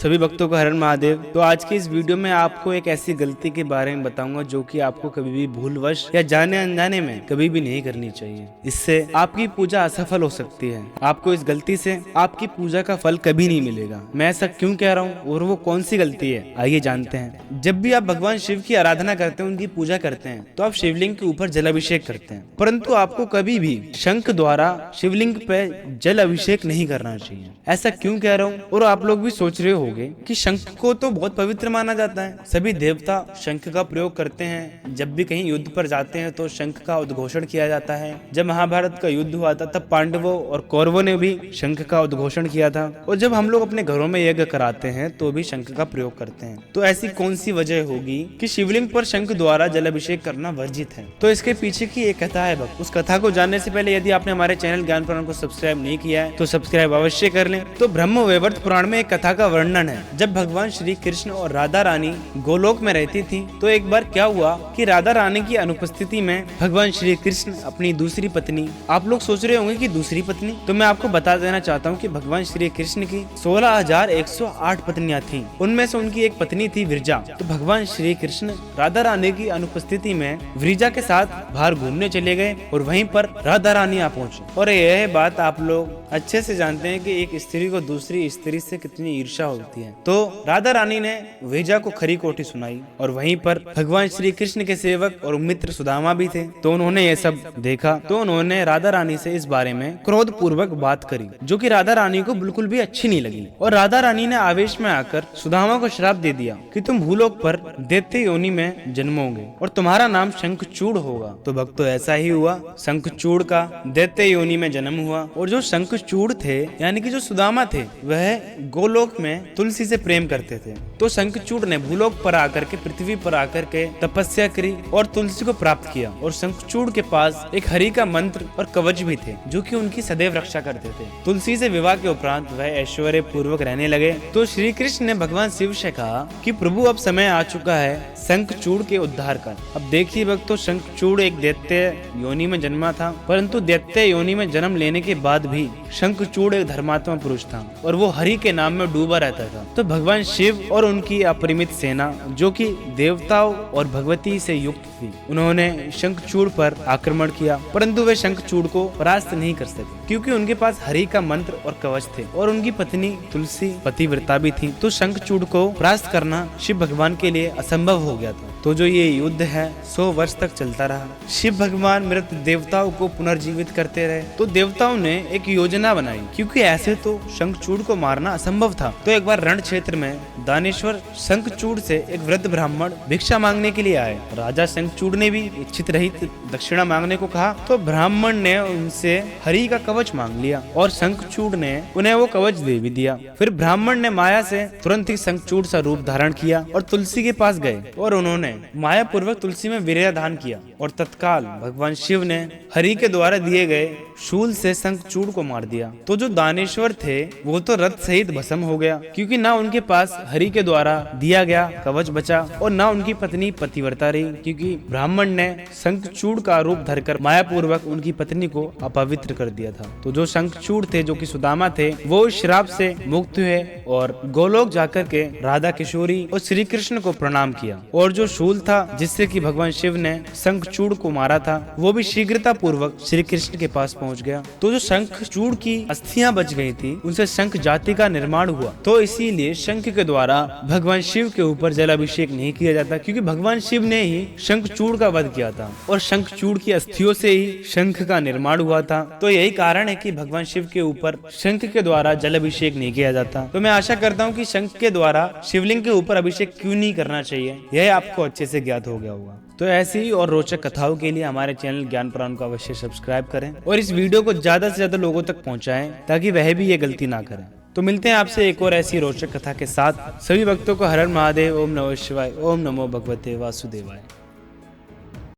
सभी भक्तों को हर हर महादेव। तो आज की इस वीडियो में आपको एक ऐसी गलती के बारे में बताऊंगा जो कि आपको कभी भी भूलवश या जाने अनजाने में कभी भी नहीं करनी चाहिए। इससे आपकी पूजा असफल हो सकती है। आपको इस गलती से आपकी पूजा का फल कभी नहीं मिलेगा। मैं ऐसा क्यों कह रहा हूँ और वो कौन सी गलती है, आइए जानते हैं। जब भी आप भगवान शिव की आराधना करते हैं, उनकी पूजा करते हैं, तो आप शिवलिंग के ऊपर जलाभिषेक करते हैं, परंतु आपको कभी भी शंख द्वारा शिवलिंग पे जल अभिषेक नहीं करना चाहिए। ऐसा क्यों कह रहा हूँ? और आप लोग भी सोच रहे होंगे कि शंख को तो बहुत पवित्र माना जाता है, सभी देवता शंख का प्रयोग करते हैं। जब भी कहीं युद्ध पर जाते हैं तो शंख का उद्घोषण किया जाता है। जब महाभारत का युद्ध हुआ था तब पांडवों और कौरवों ने भी शंख का उद्घोषण किया था। और जब हम लोग अपने घरों में यज्ञ कराते हैं तो भी शंख का प्रयोग करते हैं। तो ऐसी कौन सी वजह होगी कि शिवलिंग पर शंख द्वारा जलाभिषेक करना वर्जित है? तो इसके पीछे की एक कथा है। उस कथा को जानने से पहले यदि आपने हमारे चैनल ज्ञान पुराण को सब्सक्राइब नहीं किया है तो सब्सक्राइब अवश्य कर लें। तो ब्रह्म वैवर्त पुराण में एक कथा का वर्णन है। जब भगवान श्री कृष्ण और राधा रानी गोलोक में रहती थी तो एक बार क्या हुआ कि राधा रानी की अनुपस्थिति में भगवान श्री कृष्ण अपनी दूसरी पत्नी, आप लोग सोच रहे होंगे कि दूसरी पत्नी, तो मैं आपको बता देना चाहता हूँ कि भगवान श्री कृष्ण की 16,108 पत्नियां थीं। उनमें से उनकी एक पत्नी थी विरजा। तो भगवान श्री कृष्ण राधा रानी की अनुपस्थिति में विरजा के साथ बाहर घूमने चले गए और वहीं पर राधा रानी आ पहुंची। और यह बात आप लोग अच्छे से जानते हैं कि एक स्त्री को दूसरी स्त्री से कितनी ईर्ष्या होती है। तो राधा रानी ने विरजा को खरी कोठी सुनाई और वहीं पर भगवान श्री कृष्ण के सेवक और मित्र सुदामा भी थे। तो उन्होंने ये सब देखा तो उन्होंने राधा रानी से इस बारे में क्रोध पूर्वक बात करी, जो कि राधा रानी को बिल्कुल भी अच्छी नहीं लगी। और राधा रानी ने आवेश में आकर सुदामा को श्राप दे दिया कि तुम भूलोक पर दैत्य योनि में जन्मोगे और तुम्हारा नाम शंखचूड़ होगा। तो भक्तों ऐसा ही हुआ, शंखचूड़ का दैत्य योनि में जन्म हुआ। और जो शंखचूड़ थे यानी कि जो सुदामा थे वह गोलोक में तुलसी से प्रेम करते थे। तो शंखचूड़ ने भूलोक पर आकर के पृथ्वी पर आकर के तपस्या करी और तुलसी को प्राप्त किया। और शंखचूड़ के पास एक हरि का मंत्र और कवच भी थे जो कि उनकी सदैव रक्षा करते थे। तुलसी से विवाह के उपरांत वह ऐश्वर्य पूर्वक रहने लगे। तो श्री कृष्ण ने भगवान शिव से कहा कि प्रभु अब समय आ चुका है शंखचूड़ के उद्धार का। अब देखिए भक्तों, शंखचूड़ एक दैत्य योनि में जन्मा था, परंतु दैत्य योनि में जन्म लेने के बाद भी शंखचूड़ एक धर्मात्मा पुरुष था और वो हरि के नाम में डूबा रहता था। तो भगवान शिव और उनकी अपरिमित सेना जो कि देवताओं और भगवती से युक्त थी, उन्होंने शंखचूड़ पर आक्रमण किया, परंतु वे शंखचूड़ को परास्त नहीं कर सके क्योंकि उनके पास हरि का मंत्र और कवच थे और उनकी पत्नी तुलसी पतिव्रता भी थी। तो शंखचूड़ को परास्त करना शिव भगवान के लिए असंभव हो गया था। तो जो ये युद्ध है 100 वर्ष तक चलता रहा। शिव भगवान मृत देवताओं को पुनर्जीवित करते रहे। तो देवताओं ने एक योजना बनाई, क्योंकि ऐसे तो शंखचूड़ को मारना असंभव था। तो एक बार रण क्षेत्र में दानेश्वर शंखचूड़ से एक वृद्ध ब्राह्मण भिक्षा मांगने के लिए आए। राजा शंखचूड़ ने भी इच्छित रहित दक्षिणा मांगने को कहा। तो ब्राह्मण ने उनसे हरि का कवच मांग लिया और शंखचूड़ ने उन्हें वो कवच दे भी दिया। फिर ब्राह्मण ने माया से तुरंत ही शंखचूड़ सा रूप धारण किया और तुलसी के पास गए और उन्होंने माया पूर्वक तुलसी में वीर्यदान किया और तत्काल भगवान शिव ने हरि के द्वारा दिए गए शूल से शंखचूड़ को मार दिया। तो जो दानेश्वर थे वो तो रथ सहित भस्म हो गया, क्योंकि ना उनके पास हरि के द्वारा दिया गया कवच बचा और ना उनकी पत्नी पतिव्रता रही, क्योंकि ब्राह्मण ने शंखचूड़ का रूप धरकर माया पूर्वक उनकी पत्नी को अपवित्र कर दिया था। तो जो शंखचूड़ थे जो कि सुदामा थे वो श्राप से मुक्त हुए और गोलोक जाकर के राधा किशोरी और श्री कृष्ण को प्रणाम किया। और जो शूल था जिससे कि भगवान शिव ने शंखचूड़ को मारा था वो भी शीघ्रता पूर्वक श्री कृष्ण के पास पहुंच गया। तो जो शंखचूड़ की अस्थियां बच गई थी उनसे शंख जाति का निर्माण हुआ। तो इसीलिए शंख के द्वारा भगवान शिव के ऊपर जलाभिषेक नहीं किया जाता, क्योंकि भगवान शिव ने ही शंखचूड़ का वध किया था और शंखचूड़ की अस्थियों से ही शंख का निर्माण हुआ था। तो यही कारण है कि भगवान शिव के ऊपर शंख के द्वारा जलाभिषेक नहीं किया जाता। तो मैं आशा करता हूँ कि शंख के द्वारा शिवलिंग के ऊपर अभिषेक क्यों नहीं करना चाहिए, यह आपको अच्छे से ज्ञात हो गया होगा। तो ऐसी ही और रोचक कथाओं के लिए हमारे चैनल ज्ञान पुराण को अवश्य सब्सक्राइब करें और इस वीडियो को ज्यादा से ज्यादा लोगों तक पहुंचाएं ताकि वह भी ये गलती ना करें। तो मिलते हैं आपसे एक और ऐसी रोचक कथा के साथ। सभी भक्तों को हर हर महादेव। ओम नमः शिवाय। ओम नमो भगवते वासुदेवाय।